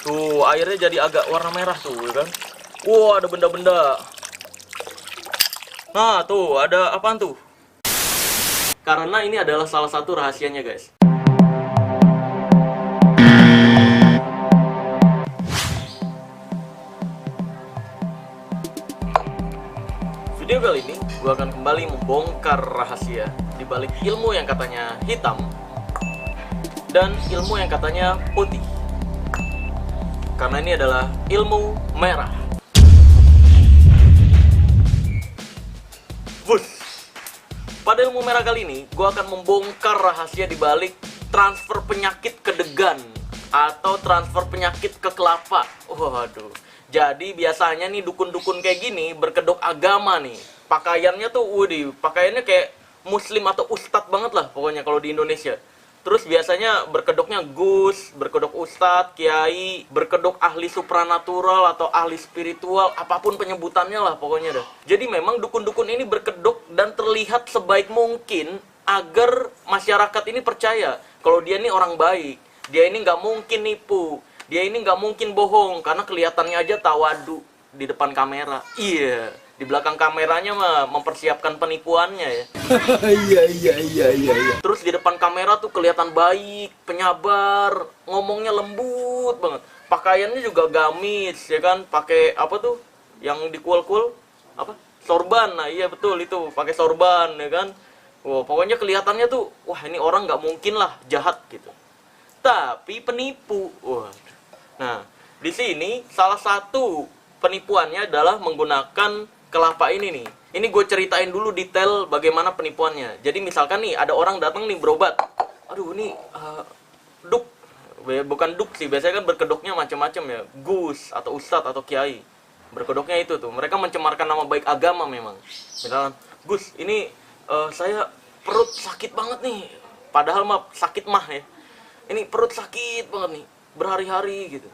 Tuh, airnya jadi agak warna merah tuh, ya kan? Wah, ada benda-benda. Nah, tuh, ada apaan tuh? Karena ini adalah salah satu rahasianya, guys. Video kali ini, gue akan kembali membongkar rahasia di balik ilmu yang katanya hitam dan ilmu yang katanya putih. Karena ini adalah ilmu merah. Bus. Pada ilmu merah kali ini, gue akan membongkar rahasia di balik transfer penyakit ke degan atau transfer penyakit ke kelapa. Waduh. Jadi biasanya nih dukun-dukun kayak gini berkedok agama nih. Pakaiannya tuh, pakaiannya kayak muslim atau ustadz banget lah pokoknya kalau di Indonesia. Terus biasanya berkedoknya gus, berkedok ustadz, kiai, berkedok ahli supranatural atau ahli spiritual, apapun penyebutannya lah pokoknya dah. Jadi memang dukun-dukun ini berkedok dan terlihat sebaik mungkin agar masyarakat ini percaya kalau dia ini orang baik, dia ini nggak mungkin nipu, dia ini nggak mungkin bohong karena kelihatannya aja tawadu di depan kamera. Iya, di belakang kameranya mah mempersiapkan penipuannya ya. Iya. Terus di depan kamera tuh kelihatan baik, penyabar, ngomongnya lembut banget. Pakaiannya juga gamis, ya kan? Pakai apa tuh? Yang dikual-kual apa? Sorban. Nah, iya betul itu, pakai sorban, ya kan? Wah, pokoknya kelihatannya tuh, wah ini orang nggak mungkin lah jahat gitu. Tapi penipu. Wah. Nah, di sini salah satu penipuannya adalah menggunakan kelapa ini nih. Ini gue ceritain dulu detail bagaimana penipuannya. Jadi misalkan nih ada orang datang nih berobat. Aduh ini duk. Bukan duk sih, biasanya kan berkedoknya macam-macam ya. Gus atau ustadz atau kiai. Berkedoknya itu tuh. Mereka mencemarkan nama baik agama memang. Misalkan, Gus ini saya perut sakit banget nih. Padahal mah sakit mah ya. Ini perut sakit banget nih. Berhari-hari gitu.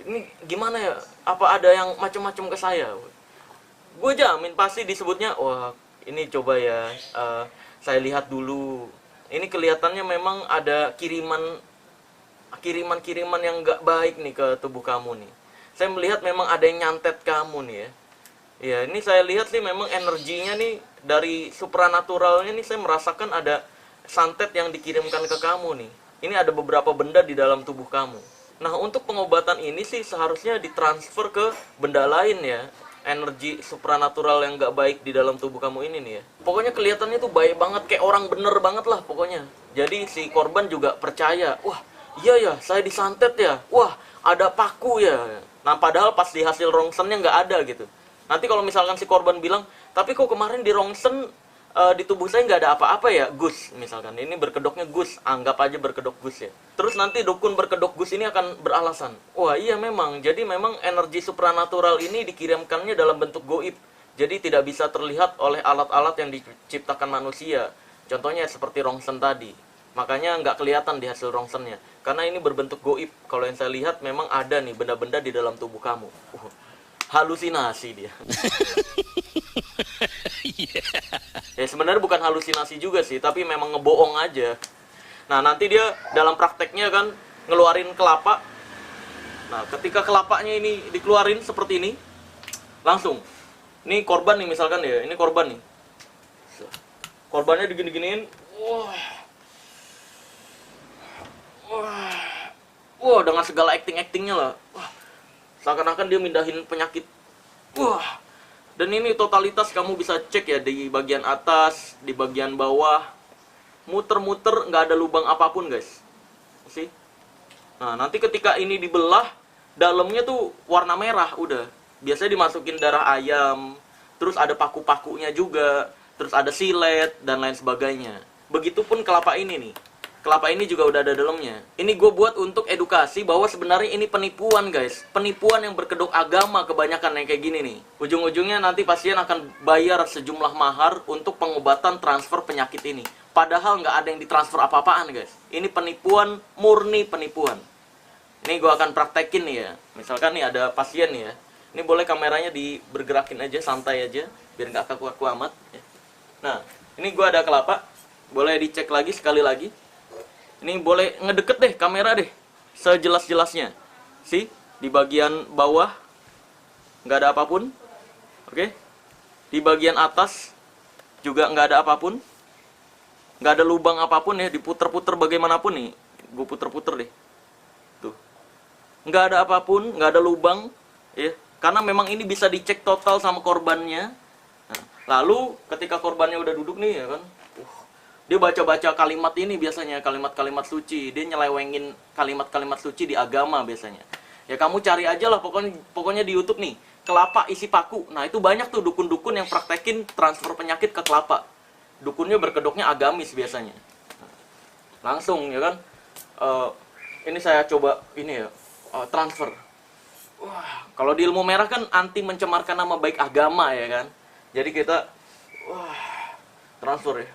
Ini gimana ya? Apa ada yang macam-macam ke saya? Gue jamin pasti disebutnya, wah ini coba ya, saya lihat dulu. Ini kelihatannya memang ada kiriman yang nggak baik nih ke tubuh kamu nih. Saya melihat memang ada yang nyantet kamu nih ya. Ya ini saya lihat sih memang energinya nih dari supranaturalnya nih saya merasakan ada santet yang dikirimkan ke kamu nih. Ini ada beberapa benda di dalam tubuh kamu. Nah, untuk pengobatan ini sih seharusnya ditransfer ke benda lain ya. Energi supranatural yang gak baik di dalam tubuh kamu ini nih ya. Pokoknya kelihatannya tuh baik banget, kayak orang bener banget lah pokoknya. Jadi si korban juga percaya, wah iya ya saya disantet ya, wah ada paku ya. Nah padahal pas di hasil rongsennya gak ada gitu. Nanti kalau misalkan si korban bilang, tapi kok kemarin di rongsen di tubuh saya nggak ada apa-apa ya, Gus misalkan. Ini berkedoknya Gus, anggap aja berkedok Gus ya. Terus nanti dukun berkedok Gus ini akan beralasan, wah iya memang, jadi memang energi supranatural ini dikirimkannya dalam bentuk goib. Jadi tidak bisa terlihat oleh alat-alat yang diciptakan manusia. Contohnya seperti rongsen tadi. Makanya nggak kelihatan di hasil rongsennya. Karena ini berbentuk goib. Kalau yang saya lihat memang ada nih benda-benda di dalam tubuh kamu. Halusinasi dia. Ya sebenarnya bukan halusinasi juga sih, tapi memang ngebohong aja. Nah nanti dia dalam prakteknya kan ngeluarin kelapa. Nah ketika kelapanya ini dikeluarin seperti ini, langsung. Ini korban nih misalkan ya, ini korban nih. Korbannya digini-giniin. Wah dengan segala acting-actingnya lah. Wah, seakan-akan dia mindahin penyakit. Wah. Dan ini totalitas kamu bisa cek ya di bagian atas, di bagian bawah. Muter-muter nggak ada lubang apapun guys. See? Nah nanti ketika ini dibelah, dalamnya tuh warna merah udah. Biasanya dimasukin darah ayam, terus ada paku-pakunya juga, terus ada silet, dan lain sebagainya. Begitupun kelapa ini nih. Kelapa ini juga udah ada dalamnya. Ini gue buat untuk edukasi bahwa sebenarnya ini penipuan guys. Penipuan yang berkedok agama kebanyakan yang kayak gini nih. Ujung-ujungnya nanti pasien akan bayar sejumlah mahar untuk pengobatan transfer penyakit ini. Padahal nggak ada yang ditransfer apa-apaan guys. Ini penipuan, murni penipuan. Ini gue akan praktekin nih ya. Misalkan nih ada pasien nih ya. Ini boleh kameranya bergerakin aja, santai aja. Biar nggak kaku-kaku amat. Ya. Nah, ini gue ada kelapa. Boleh dicek lagi sekali lagi. Ini boleh ngedeket deh kamera deh, sejelas-jelasnya. See, di bagian bawah nggak ada apapun. Oke. Di bagian atas juga nggak ada apapun. Nggak ada lubang apapun ya, diputer-puter bagaimanapun nih. Gue puter-puter deh. Tuh. Nggak ada apapun, nggak ada lubang ya. Karena memang ini bisa dicek total sama korbannya. Nah, lalu ketika korbannya udah duduk nih ya kan, dia baca-baca kalimat ini biasanya, kalimat-kalimat suci. Dia nyelewengin kalimat-kalimat suci di agama biasanya. Ya kamu cari aja lah pokoknya di YouTube nih, kelapa isi paku. Nah itu banyak tuh dukun-dukun yang praktekin transfer penyakit ke kelapa. Dukunnya berkedoknya agamis biasanya. Langsung ya kan. Ini saya coba ini ya, transfer. Wah, kalau di ilmu merah kan anti mencemarkan nama baik agama ya kan. Jadi kita transfer ya.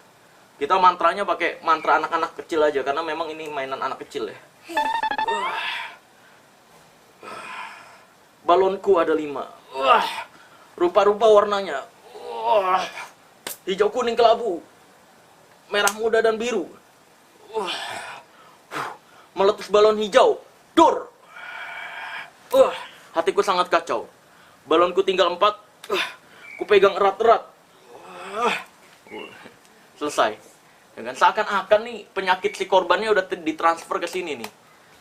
Kita mantranya pakai mantra anak-anak kecil aja karena memang ini mainan anak kecil ya. Balonku ada 5. Rupa-rupa warnanya. Hijau, kuning, kelabu, merah muda dan biru. Meletus balon hijau. Dor. Hatiku sangat kacau. Balonku tinggal 4. Ku pegang erat-erat. Selesai. Ya kan? Seakan-akan nih penyakit si korbannya udah ditransfer ke sini nih.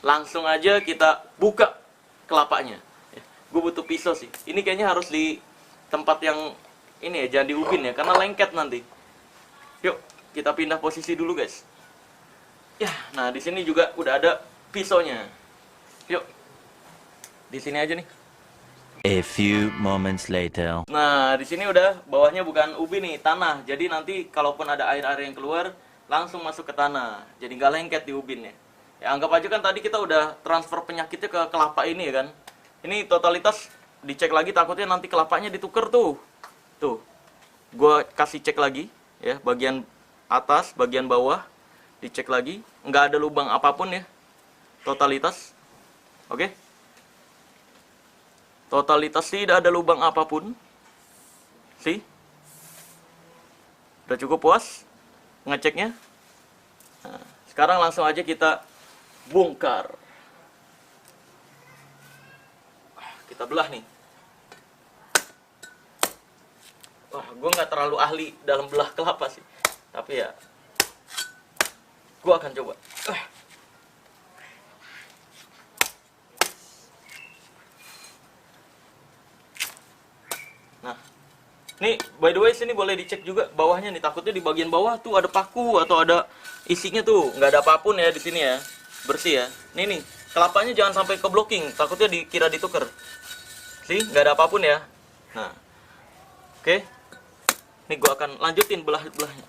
Langsung aja kita buka kelapanya. Gue butuh pisau sih. Ini kayaknya harus di tempat yang ini ya, jangan di ubin ya, karena lengket nanti. Yuk, kita pindah posisi dulu guys. Ya, nah di sini juga udah ada pisaunya. Yuk, di sini aja nih. A few moments later. Nah, di sini udah bawahnya bukan ubin nih, tanah. Jadi nanti kalaupun ada air-air yang keluar, langsung masuk ke tanah. Jadi nggak lengket di ubinnya. Ya anggap aja kan tadi kita udah transfer penyakitnya ke kelapa ini ya kan. Ini totalitas dicek lagi, takutnya nanti kelapanya dituker tuh. Tuh, gue kasih cek lagi ya, bagian atas, bagian bawah, dicek lagi. Nggak ada lubang apapun ya, totalitas. Oke. Totalitas tidak ada lubang apapun. See? Udah cukup puas ngeceknya? Nah, sekarang langsung aja kita bongkar. Kita belah nih. Wah, gue nggak terlalu ahli dalam belah kelapa sih. Tapi ya, gue akan coba. Nah, nih by the way sini boleh dicek juga bawahnya nih. Takutnya di bagian bawah tuh ada paku atau ada isinya tuh. Nggak ada apapun ya di sini ya, bersih ya. Nih kelapanya jangan sampai ke blocking. Takutnya dikira dituker. Sih, nggak ada apapun ya. Nah, oke. Nih gue akan lanjutin belah-belahnya.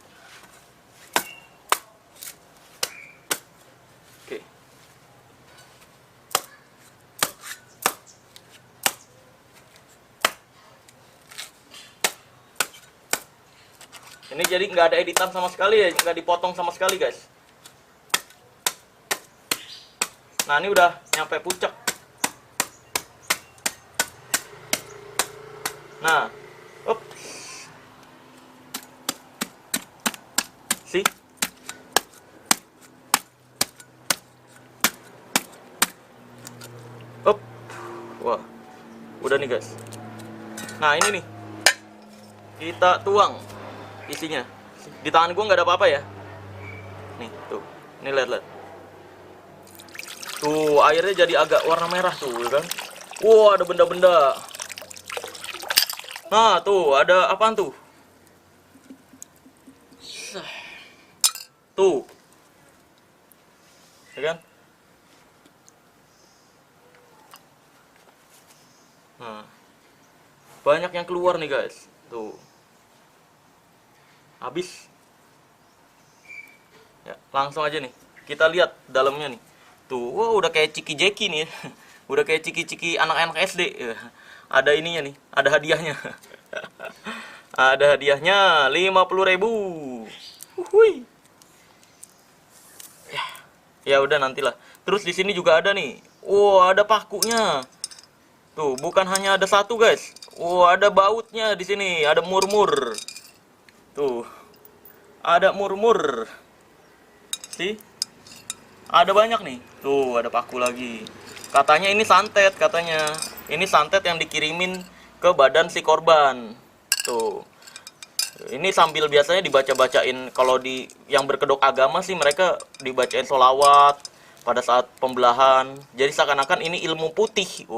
Oke. Ini jadi nggak ada editan sama sekali ya, nggak dipotong sama sekali guys. Nah ini udah nyampe puncak. Nah, sih. Wah, udah nih guys. Nah ini nih, kita tuang isinya. Di tangan gue nggak ada apa-apa ya. Nih tuh, ini lihat. Tuh airnya jadi agak warna merah tuh, ya kan? Wah, ada benda-benda. Nah tuh, ada apaan tuh? Tuh, ya kan? Nah, banyak yang keluar nih guys. Tuh, habis. Ya, langsung aja nih. Kita lihat dalamnya nih. Tuh, wah udah kayak ciki-jeki nih ya. Udah kayak ciki-ciki anak-anak SD. Ada ininya nih, ada hadiahnya. Ada hadiahnya 50.000. Hui. Ya udah nantilah. Terus di sini juga ada nih. Wah, ada pakunya. Tuh, bukan hanya ada satu, guys. Wah, ada bautnya di sini, ada murmur. Tuh. Ada murmur. Sih? Ada banyak nih. Tuh, ada paku lagi. Katanya ini santet, katanya. Ini santet yang dikirimin ke badan si korban. Tuh. Ini sambil biasanya dibaca-bacain, kalau di yang berkedok agama sih mereka dibacain sholawat pada saat pembelahan. Jadi seakan-akan ini ilmu putih.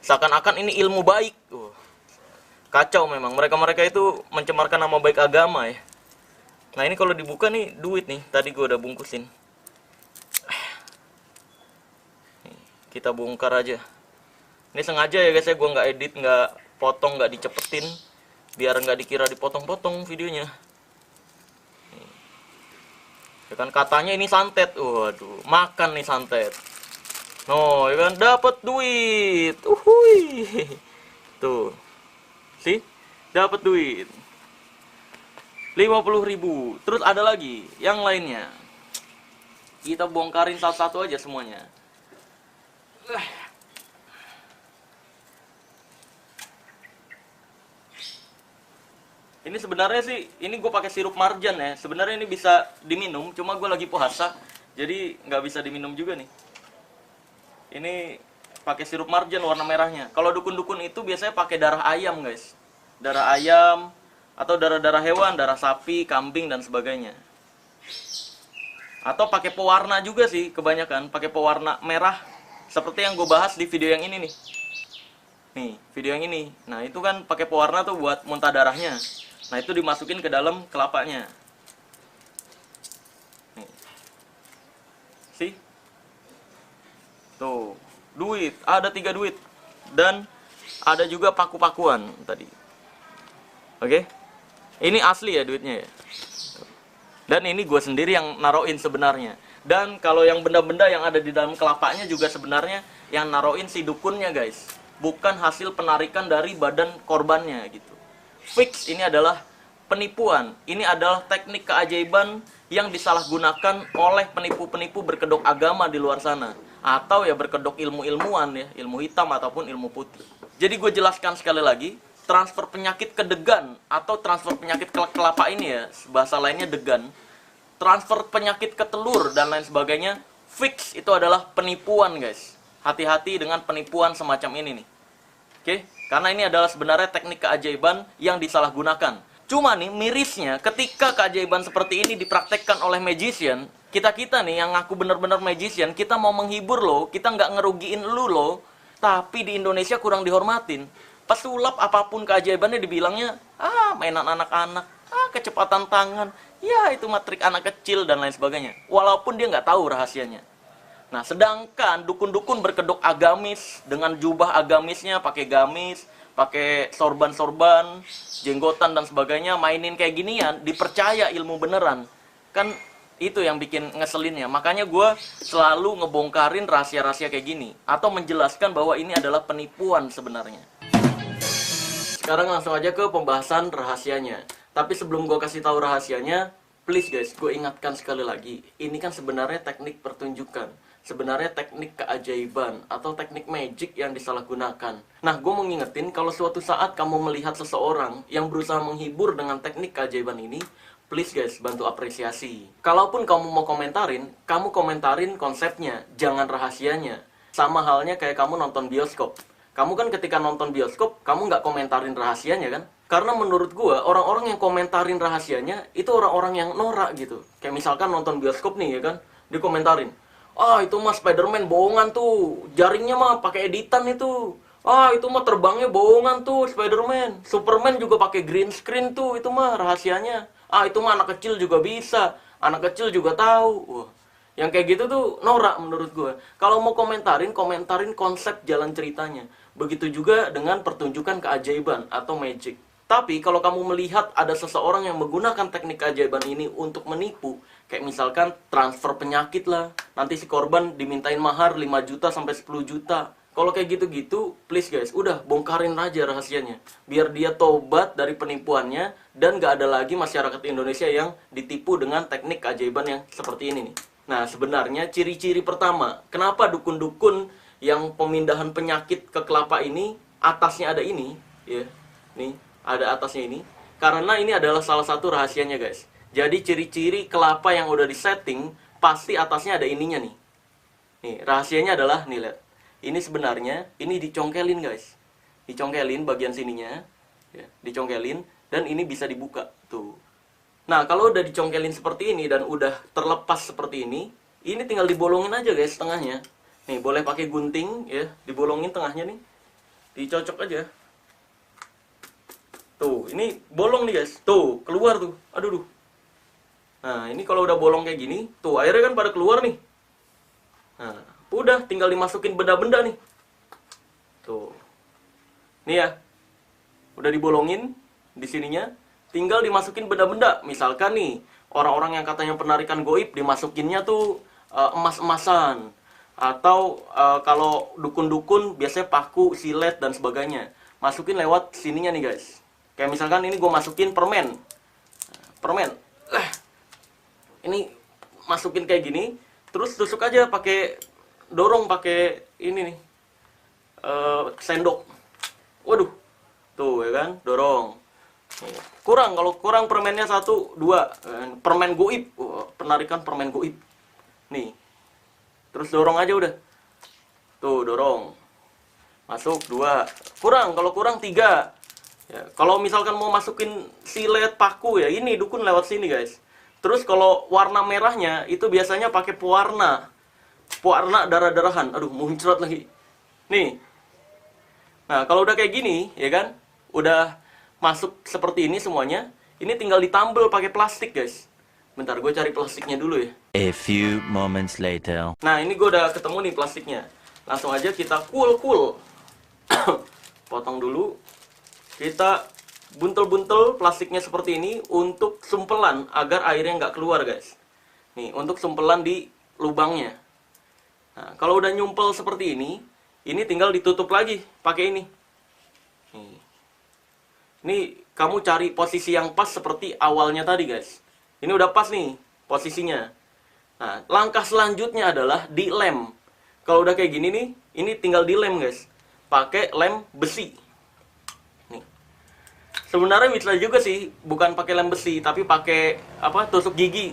Seakan-akan ini ilmu baik. Kacau memang. Mereka-mereka itu mencemarkan nama baik agama ya. Nah ini kalau dibuka nih duit nih. Tadi gue udah bungkusin. Kita bongkar aja. Ini sengaja ya guys ya, gue nggak edit, nggak potong, nggak dicepetin, biar nggak dikira dipotong-potong videonya. Ya kan katanya ini santet. Waduh, makan nih santet. No, ya kan dapat duit. Uhuy. Tuh. Sih? Dapat duit. 50.000. Terus ada lagi yang lainnya. Kita bongkarin satu-satu aja semuanya. Ini sebenarnya sih, ini gue pakai sirup marjan ya. Sebenarnya ini bisa diminum, cuma gue lagi puasa, jadi nggak bisa diminum juga nih. Ini pakai sirup marjan warna merahnya. Kalau dukun-dukun itu biasanya pakai darah ayam guys, darah ayam atau darah-darah hewan, darah sapi, kambing dan sebagainya. Atau pakai pewarna juga sih, kebanyakan pakai pewarna merah, seperti yang gue bahas di video yang ini nih. Nih, video yang ini. Nah, itu kan pakai pewarna tuh buat muntah darahnya. Nah, itu dimasukin ke dalam kelapanya. Nih. Sih? Tuh, duit. Ada 3 duit. Dan ada juga paku-pakuan tadi. Oke? Ini asli ya duitnya ya. Dan ini gue sendiri yang naroin sebenarnya. Dan kalau yang benda-benda yang ada di dalam kelapanya juga sebenarnya yang naroin si dukunnya guys. Bukan hasil penarikan dari badan korbannya gitu. Fix ini adalah penipuan. Ini adalah teknik keajaiban yang disalahgunakan oleh penipu-penipu berkedok agama di luar sana. Atau ya berkedok ilmu-ilmuwan ya, ilmu hitam ataupun ilmu putih. Jadi gue jelaskan sekali lagi, transfer penyakit ke degan atau transfer penyakit ke kelapa ini ya, bahasa lainnya degan. Transfer penyakit ke telur dan lain sebagainya, fix itu adalah penipuan guys. Hati-hati dengan penipuan semacam ini nih. Oke, karena ini adalah sebenarnya teknik keajaiban yang disalahgunakan. Cuma nih mirisnya ketika keajaiban seperti ini dipraktekkan oleh magician, kita nih yang ngaku bener-bener magician, kita mau menghibur lo, kita nggak ngerugiin lu lo, tapi di Indonesia kurang dihormatin. Pesulap apapun keajaibannya dibilangnya, mainan anak-anak, kecepatan tangan, ya itu matrik anak kecil dan lain sebagainya. Walaupun dia nggak tahu rahasianya. Nah, sedangkan dukun-dukun berkedok agamis dengan jubah agamisnya, pakai gamis, pakai sorban-sorban, jenggotan dan sebagainya, mainin kayak ginian, dipercaya ilmu beneran. Kan itu yang bikin ngeselinnya. Makanya gue selalu ngebongkarin rahasia-rahasia kayak gini atau menjelaskan bahwa ini adalah penipuan sebenarnya. Sekarang langsung aja ke pembahasan rahasianya. Tapi sebelum gue kasih tahu rahasianya, please guys, gue ingatkan sekali lagi, ini kan sebenarnya teknik pertunjukan. Sebenarnya teknik keajaiban atau teknik magic yang disalahgunakan. Nah, gue mau ngingetin kalau suatu saat kamu melihat seseorang yang berusaha menghibur dengan teknik keajaiban ini, please guys, bantu apresiasi. Kalaupun kamu mau komentarin, kamu komentarin konsepnya, jangan rahasianya. Sama halnya kayak kamu nonton bioskop. Kamu kan ketika nonton bioskop, kamu nggak komentarin rahasianya kan? Karena menurut gue, orang-orang yang komentarin rahasianya, itu orang-orang yang norak gitu. Kayak misalkan nonton bioskop nih ya kan, dikomentarin. Itu mah Spider-Man bohongan tuh, jaringnya mah pakai editan itu. Itu mah terbangnya bohongan tuh Spider-Man. Superman juga pakai green screen tuh, itu mah rahasianya. Itu mah anak kecil juga bisa, anak kecil juga tahu. Wah, yang kayak gitu tuh norak menurut gue. Kalau mau komentarin konsep jalan ceritanya. Begitu juga dengan pertunjukan keajaiban atau magic. Tapi kalau kamu melihat ada seseorang yang menggunakan teknik keajaiban ini untuk menipu, kayak misalkan transfer penyakit lah, nanti si korban dimintain mahar 5 juta sampai 10 juta. Kalau kayak gitu-gitu, please guys, udah bongkarin aja rahasianya. Biar dia tobat dari penipuannya dan gak ada lagi masyarakat Indonesia yang ditipu dengan teknik keajaiban yang seperti ini nih. Nah, sebenarnya ciri-ciri pertama, kenapa dukun-dukun yang pemindahan penyakit ke kelapa ini, atasnya ada ini, ya, nih, ada atasnya ini, karena ini adalah salah satu rahasianya guys. Jadi ciri-ciri kelapa yang udah disetting, pasti atasnya ada ininya nih. Nih, rahasianya adalah, nih lihat. ini sebenarnya ini dicongkelin guys, dicongkelin bagian sininya, ya, dicongkelin, dan ini bisa dibuka tuh. Nah kalau udah dicongkelin seperti ini dan udah terlepas seperti ini tinggal dibolongin aja guys tengahnya. Nih boleh pakai gunting ya, dibolongin tengahnya nih, dicocok aja. Tuh, ini bolong nih guys, tuh keluar tuh, aduh duh. Nah ini kalau udah bolong kayak gini, tuh airnya kan pada keluar nih. Nah udah tinggal dimasukin benda-benda nih. Tuh, nih ya, udah dibolongin di sininya, tinggal dimasukin benda-benda. Misalkan nih orang-orang yang katanya penarikan goib dimasukinnya tuh emas-emasan, atau kalau dukun-dukun biasanya paku, silet dan sebagainya. Masukin lewat sininya nih guys. Kayak misalkan ini gue masukin permen, ini masukin kayak gini, terus tusuk aja pakai dorong pakai ini nih, sendok. Waduh, tuh ya kan, dorong. Kurang, kalau kurang permennya 1, 2, permen goib, penarikan permen goib. Nih, terus dorong aja udah. Tuh dorong, masuk 2, kurang, kalau kurang 3. Ya, kalau misalkan mau masukin silet, paku ya, ini dukun lewat sini guys. Terus kalau warna merahnya itu biasanya pakai pewarna darah-darahan. Aduh, muncrat lagi. Nih. Nah, kalau udah kayak gini, ya kan? Udah masuk seperti ini semuanya. Ini tinggal ditambal pakai plastik guys. Bentar, gue cari plastiknya dulu ya. A few moments later. Nah, ini gue udah ketemu nih plastiknya. Langsung aja kita kul. Potong dulu. Kita buntel-buntel plastiknya seperti ini untuk sumpelan agar airnya nggak keluar guys. Nih, untuk sumpelan di lubangnya. Nah, kalau udah nyumpel seperti ini tinggal ditutup lagi pakai ini. Nih. Ini kamu cari posisi yang pas seperti awalnya tadi guys. Ini udah pas nih posisinya. Nah, langkah selanjutnya adalah dilem. Kalau udah kayak gini nih, ini tinggal dilem guys. Pakai lem besi. Sebenarnya bisa juga sih, bukan pakai lem besi, tapi pakai tusuk gigi.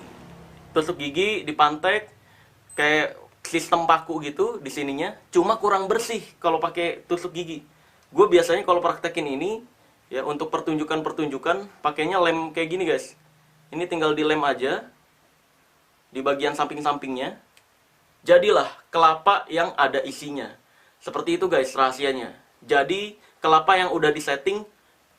Tusuk gigi dipantek kayak sistem paku gitu di sininya, cuma kurang bersih kalau pakai tusuk gigi. Gue biasanya kalau praktekin ini ya untuk pertunjukan-pertunjukan pakainya lem kayak gini guys. Ini tinggal dilem aja di bagian samping-sampingnya. Jadilah kelapa yang ada isinya. Seperti itu guys rahasianya. Jadi kelapa yang udah disetting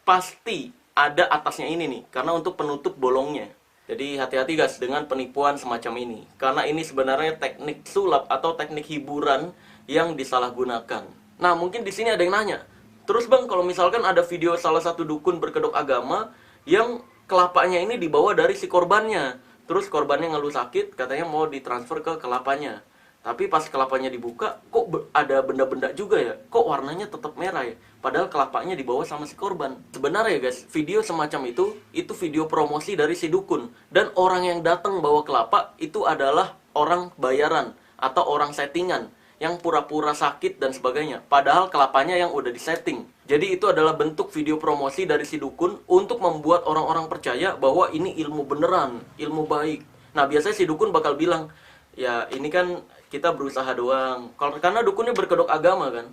pasti ada atasnya ini nih, karena untuk penutup bolongnya. Jadi hati-hati guys dengan penipuan semacam ini, karena ini sebenarnya teknik sulap atau teknik hiburan yang disalahgunakan. Nah mungkin di sini ada yang nanya, terus bang kalau misalkan ada video salah satu dukun berkedok agama yang kelapanya ini dibawa dari si korbannya, terus korbannya ngeluh sakit, katanya mau ditransfer ke kelapanya. Tapi pas kelapanya dibuka, kok ada benda-benda juga ya? Kok warnanya tetap merah ya? Padahal kelapanya dibawa sama si korban. Sebenarnya guys, video semacam itu video promosi dari si dukun. Dan orang yang datang bawa kelapa, itu adalah orang bayaran atau orang settingan. Yang pura-pura sakit dan sebagainya. Padahal kelapanya yang udah disetting. Jadi itu adalah bentuk video promosi dari si dukun untuk membuat orang-orang percaya bahwa ini ilmu beneran, ilmu baik. Nah biasanya si dukun bakal bilang, ya ini kan kita berusaha doang. Karena dukunnya berkedok agama kan.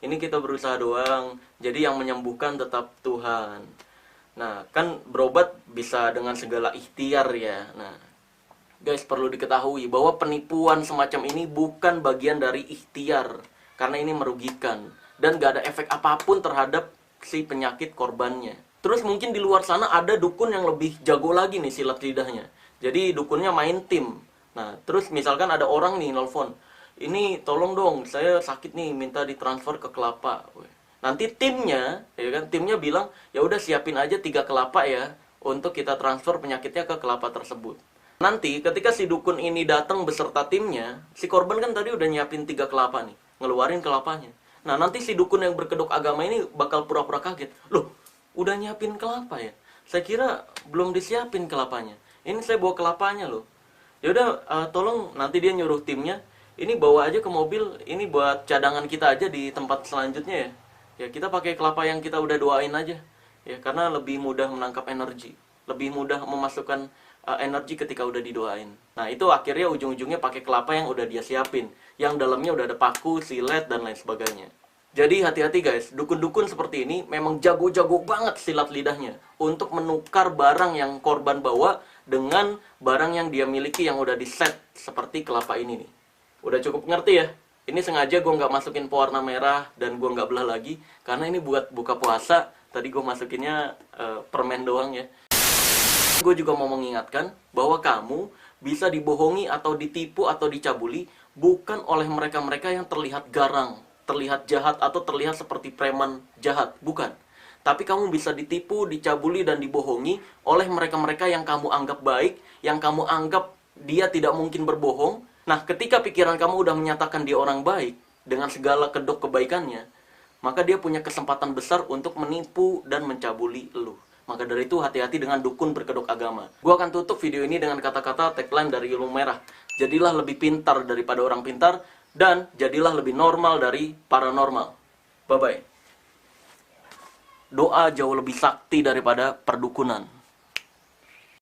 Ini kita berusaha doang. Jadi yang menyembuhkan tetap Tuhan. Nah kan berobat bisa dengan segala ikhtiar ya. Nah guys perlu diketahui bahwa penipuan semacam ini bukan bagian dari ikhtiar. Karena ini merugikan. Dan gak ada efek apapun terhadap si penyakit korbannya. Terus mungkin di luar sana ada dukun yang lebih jago lagi nih silat lidahnya. Jadi dukunnya main tim. Nah, terus misalkan ada orang nih nelfon, ini tolong dong, saya sakit nih, minta ditransfer ke kelapa. Nanti timnya, ya kan, timnya bilang, ya udah siapin aja 3 kelapa ya, untuk kita transfer penyakitnya ke kelapa tersebut. Nanti ketika si dukun ini datang beserta timnya, si korban kan tadi udah nyiapin 3 kelapa nih, ngeluarin kelapanya. Nah, nanti si dukun yang berkedok agama ini bakal pura-pura kaget. Loh, udah nyiapin kelapa ya? Saya kira belum disiapin kelapanya. Ini saya bawa kelapanya loh. Ya udah tolong nanti dia nyuruh timnya ini bawa aja ke mobil, ini buat cadangan kita aja di tempat selanjutnya ya. Ya kita pakai kelapa yang kita udah doain aja ya, karena lebih mudah menangkap energi, lebih mudah memasukkan energi ketika udah didoain. Nah, itu akhirnya ujung-ujungnya pakai kelapa yang udah dia siapin, yang dalamnya udah ada paku, silet, dan lain sebagainya. Jadi hati-hati guys, dukun-dukun seperti ini memang jago-jago banget silat lidahnya untuk menukar barang yang korban bawa dengan barang yang dia miliki yang udah diset seperti kelapa ini nih. Udah cukup ngerti ya? Ini sengaja gue nggak masukin pewarna merah dan gue nggak belah lagi karena ini buat buka puasa. Tadi gue masukinnya permen doang ya. Gue juga mau mengingatkan bahwa kamu bisa dibohongi atau ditipu atau dicabuli bukan oleh mereka-mereka yang terlihat garang, terlihat jahat, atau terlihat seperti preman jahat. Bukan. Tapi kamu bisa ditipu, dicabuli, dan dibohongi oleh mereka-mereka yang kamu anggap baik, yang kamu anggap dia tidak mungkin berbohong. Nah, ketika pikiran kamu udah menyatakan dia orang baik, dengan segala kedok kebaikannya, maka dia punya kesempatan besar untuk menipu dan mencabuli lu. Maka dari itu hati-hati dengan dukun berkedok agama. Gua akan tutup video ini dengan kata-kata tagline dari Ilmu Merah. Jadilah lebih pintar daripada orang pintar, dan jadilah lebih normal dari paranormal. Bye-bye. Doa jauh lebih sakti daripada perdukunan.